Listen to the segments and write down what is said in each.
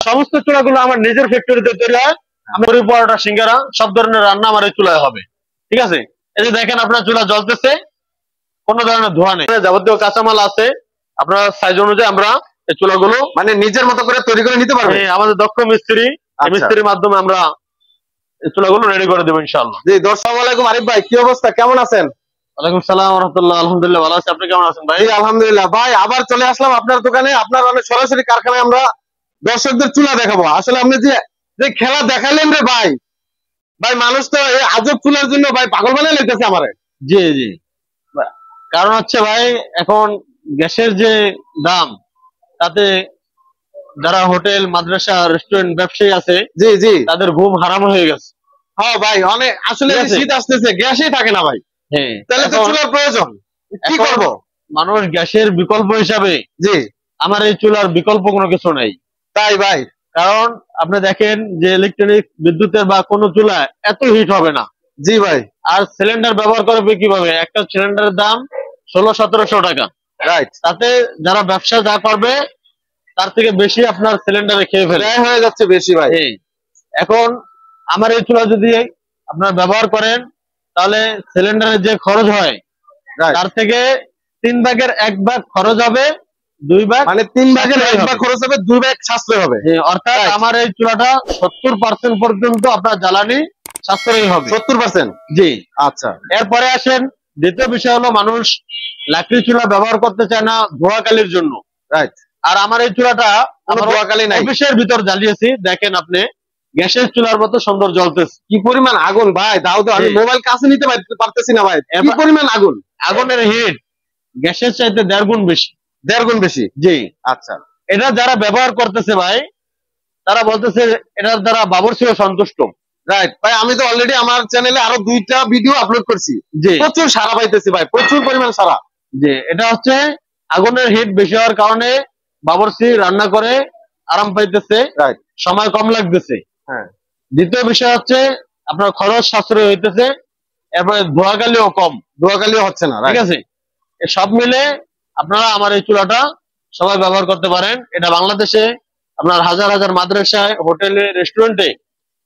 সমস্ত চুলাগুলো আমার নিজের ফ্যাক্টরিতে তৈরি হয়। আমার পরোটা, সিঙ্গারা সব ধরনের রান্না আমার এই চুলায় হবে। ঠিক আছে, এই যে দেখেন আপনার চুলা জ্বলতেছে, কোনো ধরনের ধোঁয়া নেই, যাবতীয় কাঁচামাল আছে। আপনার সাইজ অনুযায়ী আমরা এই চুলাগুলো মানে নিজের মতো করে তৈরি করে নিতে পারবেন। আমাদের দক্ষ মিস্ত্রি, মিস্ত্রির মাধ্যমে আমরা এই চুলাগুলো রেডি করে দেবো ইনশাআল্লাহ। জি, আসসালামু আলাইকুম আরিফ ভাই, কি অবস্থা, কেমন আছেন? ওয়ালাইকুম সালাম ওয়া রাহমাতুল্লাহ। আলহামদুলিল্লাহ ভালো আছি, আপনি কেমন আছেন ভাই? জি আলহামদুলিল্লাহ ভাই, আবার চলে আসলাম আপনার দোকানে। আপনার সরাসরি কারখানায় আমরা দর্শকদের চুলা দেখাবো। আসলে আপনি যে খেলা দেখালেন রে ভাই, ভাই মানুষ তো এই আজব চুলার জন্য ভাই পাগল বানিয়ে লেগেছে আমারে। জি জি, কারণ হচ্ছে ভাই এখন গ্যাসের যে দাম, তাতে যারা হোটেল, মাদ্রাসা, রেস্টুরেন্ট ব্যবসায়ী আছে, জি জি, তাদের ঘুম হারাম হয়ে গেছে। হ্যাঁ ভাই, অনেক আসলে শীত আসতেছে, গ্যাসই থাকে না ভাই। হ্যাঁ, তাহলে তো চুলার প্রয়োজন, কি করব? মানুষ গ্যাসের বিকল্প হিসাবে, জি, আমার এই চুলার বিকল্প কোনো কিছু নাই। তাই ভাই, কারণ আপনি দেখেন যে ইলেকট্রনিক বিদ্যুতের বা কোনো চুলা এত হিট হবে না। জি ভাই, আর সিলিন্ডার ব্যবহার করবে কিভাবে? একটা সিলিন্ডারের দাম 1600-1700 টাকা। রাইট, তাতে যারা ব্যবসা যা করবে তার থেকে বেশি আপনার সিলিন্ডারে খেয়ে ফেলে, ব্যয় হয়ে যাচ্ছে বেশি ভাই। এখন আমার এই চুলা যদি আপনার ব্যবহার করেন, তাহলে সিলিন্ডারের যে খরচ হয় তার থেকে 3 ভাগের 1 ভাগ খরচ হবে, 2 ভাগ, মানে 3 ভাগের 1 ভাগ খরচ হবে, 2 ভাগ সাশ্রয় হবে। অর্থাৎ আমার এই চুলাটা 70% পর্যন্ত আপনার জ্বালানি সাশ্রয়ী হবে। 70%? জি, আচ্ছা। এরপরে আসেন দ্বিতীয় বিষয় হলো, মানুষ লাকড়ি চুলা ব্যবহার করতে চায় না ধোঁয়াকালির জন্য। রাইট। আর আমার এই চুলাটা ধোঁয়াকালি নাই, অফিসের ভিতর জ্বালিয়েছি, দেখেন আপনি গ্যাসের চুলার মতো সুন্দর জ্বলতেছে। কি পরিমাণ আগুন ভাই, দাও তো, আমি মোবাইল কাছে নিতে পারতেছি না ভাই, কি পরিমাণ আগুন। আগুনের হিট গ্যাসের চাইতে 1.5 গুণ বেশি। 1.5 গুণ বেশি? জি। আচ্ছা। এটা যারা ব্যবহার করতেছে ভাই, তারা বলতেছে এটার দ্বারা বাবুর্চিও সন্তুষ্ট। রাইট ভাই, আমি তো অলরেডি আমার চ্যানেলে আরো 2টা ভিডিও আপলোড করছি, প্রচুর সাড়া পাইতেছি ভাই, প্রচুর পরিমাণ সাড়া। যে এটা হচ্ছে আগুনের হিট বেশি হওয়ার কারণে বাবুর্চি রান্না করে আরাম পাইতেছে, সময় কম লাগতেছে। হ্যাঁ। দ্বিতীয় বিষয় হচ্ছে আপনার খরচ সাশ্রয় হইতেছে, এরপরে ধোঁয়াকালিও কম, ধোঁয়াকালিও হচ্ছে না। ঠিক আছে, সব মিলে আপনারা আমার এই চুলাটা সবাই ব্যবহার করতে পারেন। এটা বাংলাদেশে আপনার হাজার হাজার মাদ্রাসায়, হোটেলে, রেস্টুরেন্টে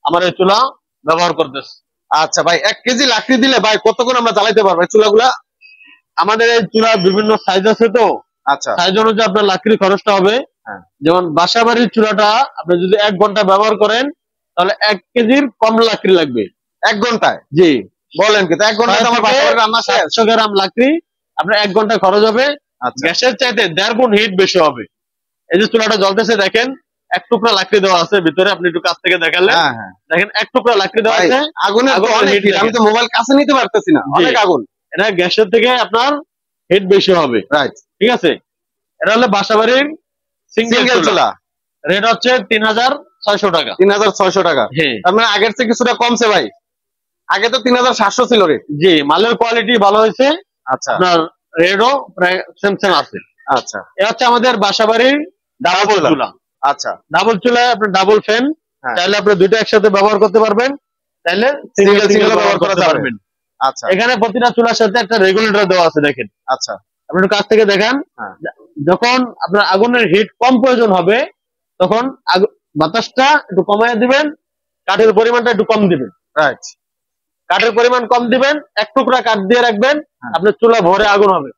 আমার এই চুলা ব্যবহার করতেছে। আচ্ছা ভাই, 1 কেজি লাকড়ি দিলে ভাই কতক্ষণ আমরা জ্বালাইতে পারবো চুলাগুলা? আমাদের এই চুলার বিভিন্ন সাইজ আছে, তো আচ্ছা, সাইজ অনুযায়ী আপনার লাকড়ি খরচটা হবে। যেমন বাসা বাড়ির চুলাটা আপনি যদি 1 ঘন্টা ব্যবহার করেন, তাহলে 1 কেজির কম লাকড়ি লাগবে 1 ঘন্টায়। জি, বলেন কি, 1 ঘন্টায় আমার বাসা বাড়ির রান্না শেষ? 700 গ্রাম লাকড়ি আপনার 1 ঘন্টা খরচ হবে। গ্যাসের চাইতে 1.5 গুণ হিট বেশি হবে। এই যে চুলাটা জ্বলতেছে, দেখেন 1 টুকরা লাকড়ি দেওয়া আছে ভিতরে, আপনি একটু কাছ থেকে দেখালে দেখেন 1 টুকরা লাকড়ি দেওয়া আছে। আগুনের অনেক হিট, আমি তো মোবাইল কাছে নিতে পারতেছি না, অনেক আগুন। এটা গ্যাসের থেকে আপনার হিট বেশি হবে। রাইট, ঠিক আছে, এটা হলো বাসাবাড়ির সিঙ্গেল চুলা, রেট হচ্ছে 3600 টাকা। 3600 টাকা? তার মানে আগের থেকে কিছুটা কমছে ভাই, আগে তো 3700 ছিল রেট। জি, মালের কোয়ালিটি ভালো হয়েছে। আচ্ছা, আপনার রেটও প্রায় সেম সেম আছে। আচ্ছা, এটা হচ্ছে আমাদের বাসাবাড়ির ডাবল চুলা। আচ্ছা, ডাবল চুলায় আপনার ডাবল ফ্যান, চাইলে আপনি দুটো একসাথে ব্যবহার করতে পারবেন, চাইলে সিঙ্গেল ব্যবহার করতে পারবেন। আচ্ছা, এখানে প্রতিটা চুলার সাথে একটা রেগুলেটর দেওয়া আছে, দেখেন। আচ্ছা, আপনি একটু কাছ থেকে দেখান। যখন আপনার আগুনের হিট কম প্রয়োজন হবে, তখন বাতাসটা একটু কমায় দিবেন, কাঠের পরিমাণটা একটু কম দিবেন। রাইট, কাঠের পরিমাণ কম দিবেন, 1 টুকরা কাঠ দিয়ে রাখবেন, আপনার চুলা ভরে আগুন হবে।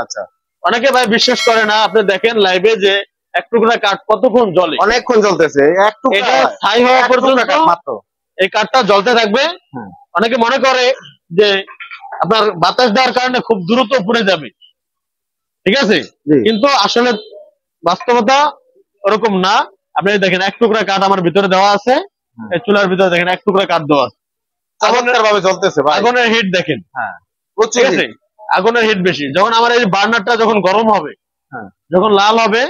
আচ্ছা, অনেকে ভাই বিশ্বাস করে না, আপনি দেখেন লাইভে যে 1 টুকরা কাঠ কতক্ষণ জ্বলে, অনেকক্ষণ জ্বলতেছে। এটা ছাই হওয়া পর্যন্ত মাত্র এই কাঠটা জ্বলতে থাকবে। অনেকে মনে করে যে আপনার বাতাস দেওয়ার কারণে খুব দ্রুত পুড়ে যাবে, ঠিক আছে, কিন্তু আসলে বাস্তবতা ওরকম না। আপনি দেখেন 1 টুকরা কাঠ আমার ভিতরে দেওয়া আছে, এই চুলার ভিতরে দেখেন 1 টুকরা কাঠ দেওয়া আছে, চমৎকার ভাবে জ্বলতেছে ভাই। আগুনের হিট দেখেন, ঠিক আছে, আগুনের হিট বেশি। যখন আমার এই বার্নারটা যখন গরম হবে, যখন লাল হবে,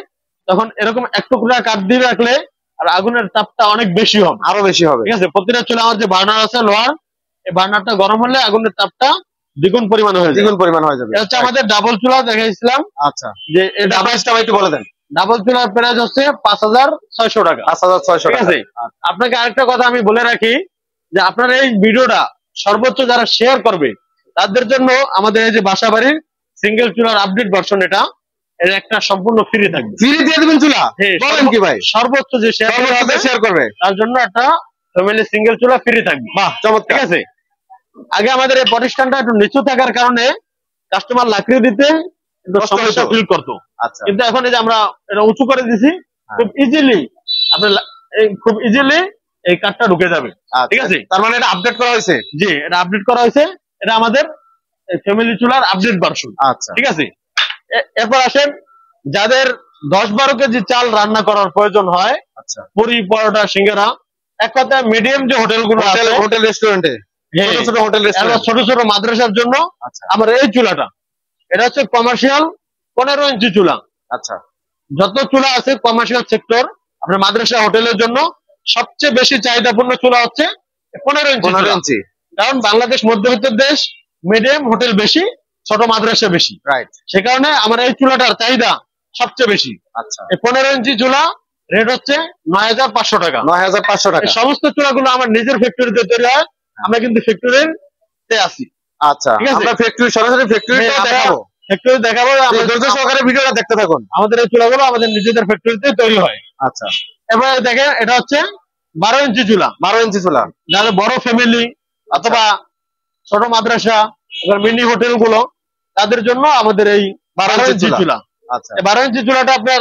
তখন এরকম 1 টুকরা কাঠ দিয়ে রাখলে আর আগুনের তাপটা অনেক বেশি হবে, আরো বেশি হবে। ঠিক আছে, প্রতিটা চুলা আমার যে বার্নার আছে লোহার, এই বার্নারটা গরম হলে আগুনের তাপটা দ্বিগুণ পরিমাণ হয়ে যাবে। এটা হচ্ছে আমাদের ডাবল চুলা দেখাইছিলাম। আচ্ছা, যে এটা প্রাইসটা একটু বলে দেন। ডাবল চুলার প্রাইস হচ্ছে 5600 টাকা। 5600 টাকা। ঠিক আছে, আপনাকে আরেকটা কথা আমি বলে রাখি, যে আপনার এই ভিডিওটা সর্বোচ্চ যারা শেয়ার করবে, তাদের জন্য আমাদের এই যে বাসাবাড়ির সিঙ্গেল চুলার আপডেট ভার্সন, এটা এর একটা সম্পূর্ণ ফ্রি থাকবে। ফ্রি দিয়ে দিবেন চুলা? বলেন কি ভাই? সর্বোচ্চ যে শেয়ার করবে তার জন্য একটা ফ্যামিলি সিঙ্গেল চুলা ফ্রি থাকবে। বাহ, চমৎকার। ঠিক আছে, আগে আমাদের এই প্রতিষ্ঠানটা একটু নিচু থাকার কারণে কাস্টমার লাকড়ি দিতে সমস্যা ফিল করতো। আচ্ছা, কিন্তু এখন এই যে আমরা এটা উঁচু করে দিছি, খুব ইজিলি আপনি খুব ইজিলি এই কাঠটা ঢুকে যাবে। ঠিক আছে, তার মানে এটা আপডেট করা হয়েছে? জি, এটা আপডেট করা হয়েছে। এটা আমাদের ফ্যামিলি চুলার আপডেট ভার্সন। আচ্ছা, ঠিক আছে, এরপর আসেন যাদের 10-12 কেজি চাল রান্না করার প্রয়োজন হয়, আচ্ছা, পুরি, পরোটা, সিঙ্গারা, এক কথায় মিডিয়াম যে হোটেলগুলো আছে, হোটেল রেস্টুরেন্টে, ছোট হোটেল রেস্টুরেন্ট, ছোট ছোট মাদ্রাসার জন্য আমার এই চুলাটা, এটা হচ্ছে কমার্শিয়াল 15 ইঞ্চি চুলা। আচ্ছা, যত চুলা আছে কমার্শিয়াল সেক্টর আপনার মাদ্রাসা হোটেলের জন্য সবচেয়ে বেশি চাহিদাপূর্ণ চুলা হচ্ছে 15 ইঞ্চি। কারণ বাংলাদেশ মধ্যবিত্ত দেশ, মিডিয়াম হোটেল বেশি, ছোট মাদ্রাসা বেশি, রাইট। সে কারণে আমার এই চুলাটার চাহিদা সবচেয়ে বেশি। আচ্ছা, এই 15 ইঞ্চি চুলা রেট হচ্ছে 9,500 টাকা। 9,500 টাকা। সমস্ত চুলাগুলো আমার নিজের ফ্যাক্টরিতে তৈরি হয়, আমরা কিন্তু ফ্যাক্টরিতে আছি। আচ্ছা, আমরা ফ্যাক্টরি, সরাসরি ফ্যাক্টরি দেখাবো, দেখাবো। ধৈর্য সহকারে ভিডিওটা দেখতে থাকুন। আমাদের এই চুলাগুলো আমাদের নিজেদের ফ্যাক্টরিতে তৈরি হয়। আচ্ছা, এবারে দেখেন, এটা হচ্ছে 12 ইঞ্চি চুলা। 12 ইঞ্চি চুলা, যাদের বড় ফ্যামিলি অথবা ছোট মাদ্রাসা, মিনি হোটেল গুলো, তাদের জন্য আমাদের এই 12 ইঞ্চি চুলা। আচ্ছা, 12 ইঞ্চি চুলাটা আপনার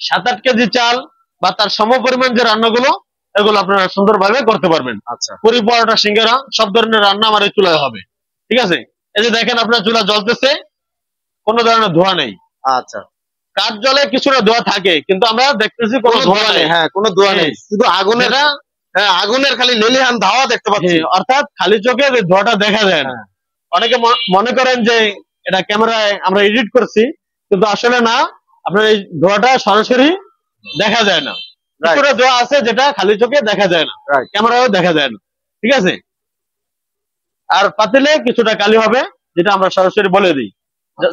7-8 কেজি চাল বা তার সমপরিমাণ যে রান্নাগুলো, এগুলো আপনারা সুন্দরভাবে করতে পারবেন। আচ্ছা, পুরি, পরোটা, সিঙ্গারা সব ধরনের রান্না আমার এই চুলায় হবে। ঠিক আছে, এই যে দেখেন আপনার চুলা জ্বলতেছে, কোনো ধরনের ধোঁয়া নেই। আচ্ছা, কাঠ জলে কিছুটা ধোঁয়া থাকে, কিন্তু আমরা দেখতেছি কোনো ধোঁয়া নেই। হ্যাঁ, কোনো ধোঁয়া নেই, শুধু আগুনের, আগুনের খালি লেলিহান ধাওয়া দেখতে পাচ্ছি। অর্থাৎ খালি চোখে ধোঁয়াটা দেখা যায় না। অনেকে মনে করেন যে এটা ক্যামেরায় আমরা এডিট করছি, কিন্তু আসলে না, আপনার এই ধোঁয়াটা সরাসরি দেখা যায় না। কিছুটা ধোঁয়া আছে যেটা খালি চোখে দেখা যায় না, ক্যামেরায়ও দেখা যায় না। ঠিক আছে, আর পাতিলে কিছুটা কালি হবে, যেটা আমরা সরাসরি বলে দিই,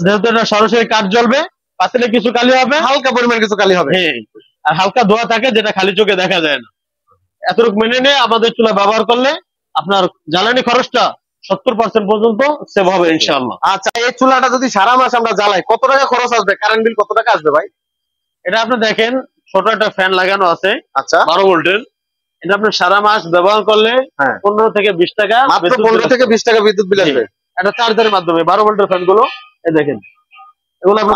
যেহেতু এটা সরাসরি কাঠ জ্বলবে, পাতিলে কিছু কালি হবে, হালকা পরিমাণ কিছু কালি হবে, আর হালকা ধোঁয়া থাকে যেটা খালি চোখে দেখা যায় না। এতটুকু মেনে নিয়ে আমাদের চুলা ব্যবহার করলে আপনার জ্বালানি খরচটা 70% পর্যন্ত সেভ হবে ইনশাআল্লাহ। আচ্ছা, এই চুলাটা যদি সারা মাস আমরা জ্বালাই, কত টাকা খরচ আসবে? কারেন্ট বিল কত টাকা আসবে ভাই? এটা আপনি দেখেন, ছোট একটা ফ্যান লাগানো আছে। আচ্ছা, 12 ভোল্টের। এটা আপনি সারা মাস ব্যবহার করলে 15 থেকে 20 টাকা, মাত্র 15 থেকে 20 টাকা বিদ্যুৎ বিল আসবে। এটা চার্জারের মাধ্যমে 12 ভোল্টের ফ্যান গুলো, এই দেখেন, এগুলো আমরা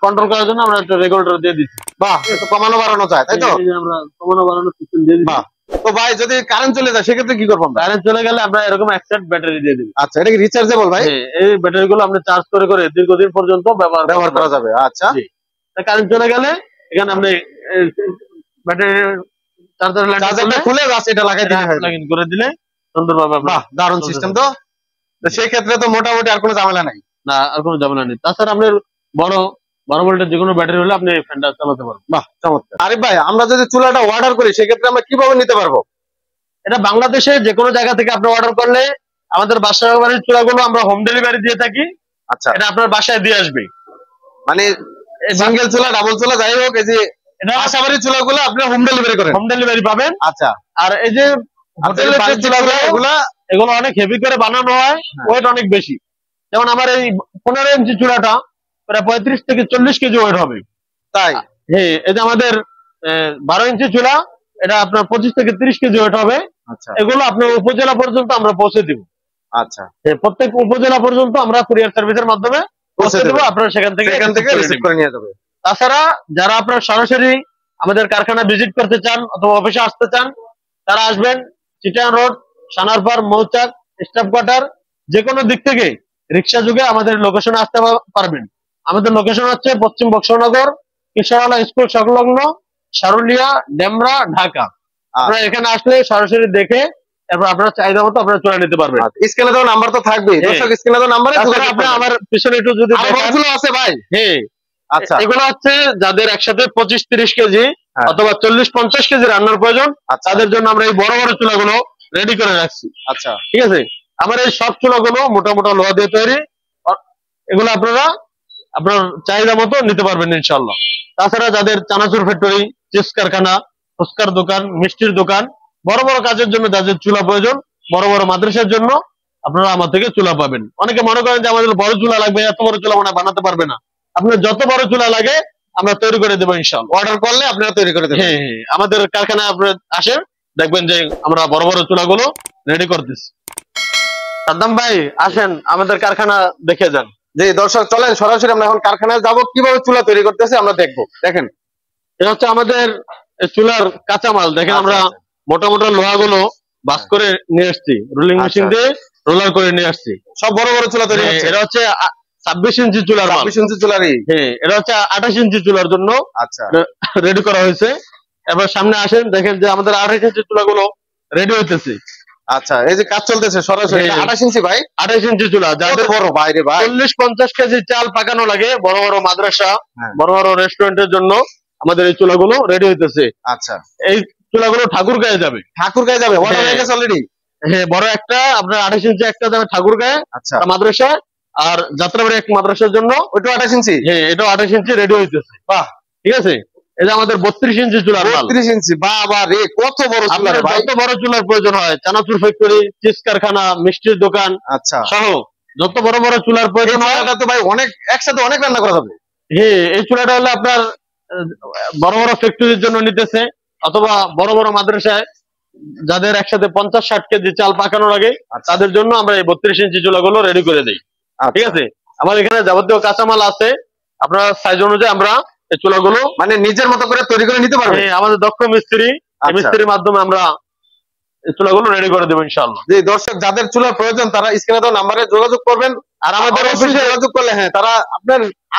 কন্ট্রোল করার জন্য আমরা একটা রেগুলেটর দিয়ে দিচ্ছি। বাহ, একটু কমানো বাড়ানো যায়, তাই তো? আমরা কমানো বাড়ানো সিস্টেম দিয়ে দিচ্ছি। তো ভাই, যদি কারেন্ট চলে যায় সেক্ষেত্রে কি করবো? কারেন্ট চলে গেলে আমরা এরকম এক্সট্রা ব্যাটারি দিয়ে দিই। আচ্ছা, এটা কি রিচার্জেবল ভাই? এই ব্যাটারি গুলো আপনি চার্জ করে করে দীর্ঘদিন পর্যন্ত ব্যবহার করা যাবে। আচ্ছা, কারেন্ট চলে গেলে এখানে আপনি ব্যাটারি চার্জার খুলে এটা লাগিয়ে করে দিলে সুন্দরভাবে। বাহ, দারুণ সিস্টেম তো। সেই ক্ষেত্রে তো মোটামুটি আর কোনো ঝামেলা নাই। না, আর কোনো ঝামেলা নেই। তাছাড়া আপনার বড় 12 ভোল্টের যে কোনো ব্যাটারি হলে আপনি ফ্যানটা চালাতে পারবেন। বাহ, চমৎকার। আরিফ ভাই, আমরা যদি চুলাটা অর্ডার করি সেক্ষেত্রে আমরা কিভাবে নিতে পারবো? এটা বাংলাদেশে যে কোনো জায়গা থেকে আপনি অর্ডার করলে আমাদের বাসার বাড়ির চুলাগুলো আমরা হোম ডেলিভারি দিয়ে থাকি। আচ্ছা, এটা আপনার বাসায় দিয়ে আসবে। মানে সিঙ্গেল চুলা, ডাবল চুলা, যাই হোক, এই যে বাসা বাড়ির চুলাগুলো আপনি হোম ডেলিভারি করেন? হোম ডেলিভারি পাবেন। আচ্ছা, আর এই যে হোটেলের যে চুলাগুলো, এগুলো অনেক হেভি করে বানানো হয়, ওয়েট অনেক বেশি। যেমন আমার এই 15 ইঞ্চি চুলাটা প্রায় 35 থেকে 40 কেজি ওয়েট হবে। তাই? হ্যাঁ, এই যে আমাদের 12 ইঞ্চি চুলা, এটা আপনার 25 থেকে 30 কেজি ওয়েট হবে। আচ্ছা, এগুলো আপনার উপজেলা পর্যন্ত আমরা পৌঁছে দিব। আচ্ছা, প্রত্যেক উপজেলা পর্যন্ত আমরা কুরিয়ার সার্ভিসের মাধ্যমে পৌঁছে দেবো, আপনারা সেখান থেকে রিসিভ করে নিয়ে যাবে। তাছাড়া যারা আপনার সরাসরি আমাদের কারখানা ভিজিট করতে চান অথবা অফিসে আসতে চান, তারা আসবেন চিটাগাং রোড, সানারপাড়, মৌচাক, স্টাফ কোয়ার্টার, যে কোনো দিক থেকে রিক্সা যুগে আমাদের লোকেশনে আসতে পারবেন। আমাদের লোকেশন হচ্ছে পশ্চিম বক্সনগর, কিশোরালা স্কুল সংলগ্ন, সারুলিয়া, ডেমরা, ঢাকা। আপনারা এখানে আসলে সরাসরি দেখে এরপর আপনার চাহিদা মতো আপনারা চলে নিতে পারবেন। স্ক্রিনে তো নাম্বার তো থাকবে, দর্শক স্ক্রিনে তো নাম্বারে আপনি আমার পিছনে একটু যদি আছে ভাই। হ্যাঁ, আচ্ছা, এগুলো হচ্ছে যাদের একসাথে 25-30 কেজি অথবা 40-50 কেজি রান্নার প্রয়োজন, তাদের জন্য আমরা এই বড় বড় চুলাগুলো রেডি করে রাখছি। আচ্ছা, ঠিক আছে, আমার এই সব চুলাগুলো মোটা মোটা লোহা দিয়ে তৈরি, এগুলো আপনারা আপনার চাহিদা মতো নিতে পারবেন ইনশাআল্লাহ। তাছাড়া যাদের চানাচুর ফ্যাক্টরি, চিপস কারখানা, ফুচকার দোকান, মিষ্টির দোকান, বড় বড় কাজের জন্য যাদের চুলা প্রয়োজন, বড় বড় মাদ্রাসার জন্য আপনারা আমার থেকে চুলা পাবেন। অনেকে মনে করেন যে আমাদের বড় চুলা লাগবে, এত বড় চুলা মনে বানাতে পারবে না। আপনার যত বড় চুলা লাগে আমরা তৈরি করে দেবো ইনশাআল্লাহ। অর্ডার করলে আপনারা তৈরি করে দেবেন। হ্যাঁ হ্যাঁ, আমাদের কারখানায় আপনারা আসেন, দেখবেন যে আমরা বড় বড় চুলাগুলো রেডি করতেছি। সাদ্দাম ভাই আসেন আমাদের কারখানা দেখে যান। জি দর্শক চলেন সরাসরি আমরা এখন কারখানায় যাব, কিভাবে চুলা তৈরি করতেছে আমরা দেখবো। দেখেন এটা হচ্ছে আমাদের এই চুলার কাঁচামাল। দেখেন আচ্ছা, আমরা আচ্ছা। মোটা মোটা লোহাগুলো বাস করে নিয়ে আসছি, রোলিং মেশিন আচ্ছা, দিয়ে রোলার করে নিয়ে আসছি। সব বড় বড় চুলা তৈরি হচ্ছে। এটা হচ্ছে 26 ইঞ্চি চুলার মাল। 26 ইঞ্চি চুলারই। হ্যাঁ, এটা হচ্ছে 28 ইঞ্চি চুলার জন্য আচ্ছা রেডি করা হয়েছে। এবার সামনে আসেন, দেখেন যে আমাদের 28 ইঞ্চি চুলাগুলো রেডি হইতেছে। আচ্ছা, এই যে কাজ চলতেছে সরাসরি। হ্যাঁ। 28 ইঞ্চি ভাই, 28 ইঞ্চি চুলা, কত যাদের বড় বাইরে ভাই। 40-50 কেজি চাল পাকানো লাগে, বড় বড় মাদ্রাসা, হ্যাঁ। বড় বড় রেস্টুরেন্টের জন্য আমাদের এই চুলাগুলো রেডি হইতেছে। আচ্ছা, এই চুলাগুলো ঠাকুর গায়ে যাবে। ঠাকুর গায়ে যাবে, অর্ডার হ্যাঁ। হয়ে গেছে অলরেডি। হ্যাঁ, বড় একটা আপনার 28 ইঞ্চি একটা যাবে ঠাকুর গায়ে আচ্ছা, মাদ্রাসা, আর যাত্রাবাড়ি এক মাদ্রাসার জন্য ওইটা 28 ইঞ্চি। হ্যাঁ এটাও 28 ইঞ্চি রেডি হইতেছে। বাহ, ঠিক আছে, এটা আমাদের 32 ইঞ্চি চুলার মাল। 32 ইঞ্চি, বাবা রে, কত বড় চুলা আপনার রে ভাই। যত বড় চুলার প্রয়োজন হয়, চানাচুর ফ্যাক্টরি, চিজ কারখানা, মিষ্টির দোকান আচ্ছা, সহ যত বড় বড় চুলার এই প্রয়োজন হয়, চুলাটা তো ভাই অনেক, একসাথে অনেক রান্না করা যাবে। হ্যাঁ এই চুলাটা হলো আপনার বড় বড় ফ্যাক্টরির জন্য নিতেছে, অথবা বড় বড় মাদ্রাসায় যাদের একসাথে 50-60 কেজি চাল পাকানোর আগে আচ্ছা। তাদের জন্য আমরা এই 32 ইঞ্চি চুলাগুলো রেডি করে দিই। ঠিক আছে, আমার এখানে যাবতীয় কাঁচামাল আছে, আপনার সাইজ অনুযায়ী আমরা এই চুলাগুলো মানে নিজের মতো করে তৈরি করে নিতে পারবে। আমাদের দক্ষ মিস্ত্রি, আচ্ছা। মিস্ত্রির মাধ্যমে আমরা এই চুলাগুলো রেডি করে দেবো ইনশাআল্লাহ। যে দর্শক যাদের চুলার প্রয়োজন তারা স্ক্রিনে দেওয়া নাম্বারে যোগাযোগ করবেন, আর আমাদের অবশ্যই অফিসে যোগাযোগ করলে হ্যাঁ তারা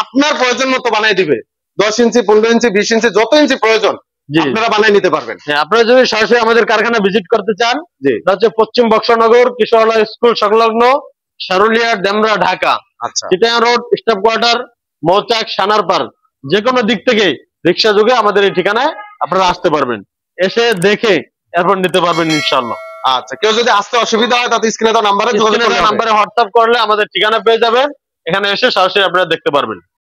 আপনার প্রয়োজন মতো বানিয়ে দিবে। 10 ইঞ্চি, 15 ইঞ্চি, 20 ইঞ্চি, যত ইঞ্চি প্রয়োজন জি, আপনারা বানিয়ে নিতে পারবেন। হ্যাঁ, আপনারা যদি সরাসরি আমাদের কারখানা ভিজিট করতে চান, জি, এটা হচ্ছে পশ্চিম বক্সনগর কিশোরলাল স্কুল সংলগ্ন, সারুলিয়া, ডেমরা, ঢাকা। আচ্ছা, চিটাগাং রোড, স্টাফ কোয়ার্টার, মৌচাক, সানার পার্ক, যে কোনো দিক থেকে রিক্সা যোগে আমাদের এই ঠিকানায় আপনারা আসতে পারবেন, এসে দেখে এরপর নিতে পারবেন ইনশাআল্লাহ। আচ্ছা, কেউ যদি আসতে অসুবিধা হয় তাতে স্ক্রিনে দেওয়া নাম্বারে যোগাযোগ করলে হবে। নাম্বারে হোয়াটসঅ্যাপ করলে আমাদের ঠিকানা পেয়ে যাবেন, এখানে এসে সরাসরি আপনারা দেখতে পারবেন।